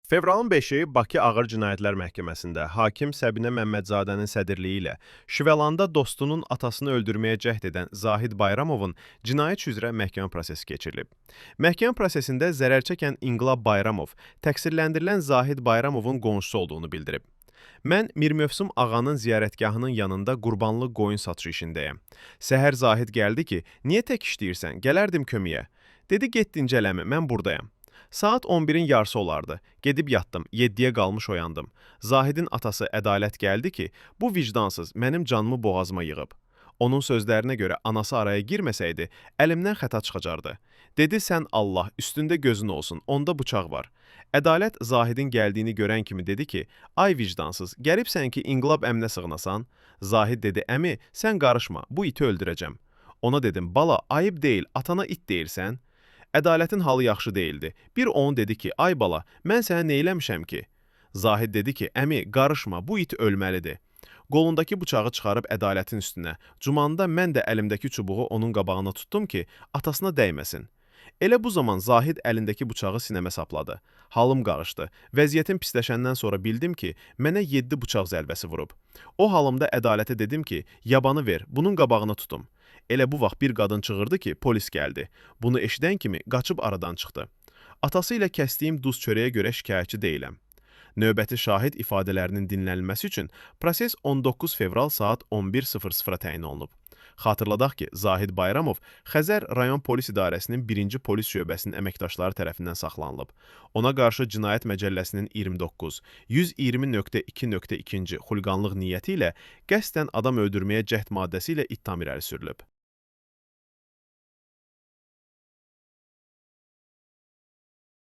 Fevralın 5-i Bakı Ağır Cinayətlər Məhkəməsində hakim Səbinə Məmmədzadənin sədrliyi ilə Şüvəlanda dostunun atasını öldürməyə cəhd edən Zahid Bayramovun cinayət işi üzrə məhkəmə prosesi keçirilib. Məhkəmə prosesində zərər çəkən İnqilab Bayramov təqsirləndirilən Zahid Bayramovun qonşusu olduğunu bildirib. Mən Mir Mövsüm ağanın ziyarətgahının yanında qurbanlıq qoyun satışı işindəyəm. Səhər Zahid gəldi ki, niyə tək işləyirsən, gələrdim köməyə. Dedi, get dincələmi, mən buradayam. Saat 11-in yarısı olardı. Gedib yatdım, 7-yə qalmış oyandım. Zahidin atası Ədalət gəldi ki, bu vicdansız mənim canımı boğazıma yığıb. Onun sözlərinə görə anası araya girməsəydi, əlimdən xəta çıxacardı. Dedi, sən Allah, üstündə gözün olsun, onda bıçaq var. Ədalət Zahidin gəldiyini görən kimi dedi ki, ay vicdansız, gəlibsən ki, İnqilab əminə sığınasan? Zahid dedi, əmi, sən qarışma, bu iti öldürəcəm. Ona dedim, bala, ayıb deyil, atana it deyirsən? Ədalətin halı yaxşı deyildi. Bir onu dedi ki, ay bala, mən sənə neyləmişəm ki? Zahid dedi ki, əmi, qarışma, bu it ölməlidir. Qolundakı bıçağı çıxarıb ədalətin üstünə. Cumanda mən də əlimdəki çubuğu onun qabağına tutdum ki, atasına dəyməsin. Elə bu zaman Zahid əlindəki bıçağı sinəmə sapladı. Halım qarışdı. Vəziyyətim pisləşəndən sonra bildim ki, mənə 7 bıçaq zərbəsi vurub. O halımda ədalətə dedim ki, yabanı ver, bunun qabağını tutum. Elə bu vaxt bir qadın çığırdı ki, polis gəldi. Bunu eşidən kimi qaçıb aradan çıxdı. Atası ilə kəsdiyim duz çörəyə görə şikayətçi deyiləm. Növbəti şahid ifadələrinin dinlənilməsi üçün proses 19 fevral saat 11:00-a təyin olunub. Xatırladaq ki, Zahid Bayramov Xəzər rayon polis idarəsinin 1-ci polis şöbəsinin əməkdaşları tərəfindən saxlanılıb. Ona qarşı Cinayət Məcəlləsinin 29, 120.2.2 xulqanlıq niyyəti ilə qəsdən adam öldürməyə cəhd maddəsi ilə ittiham irəli sürülüb.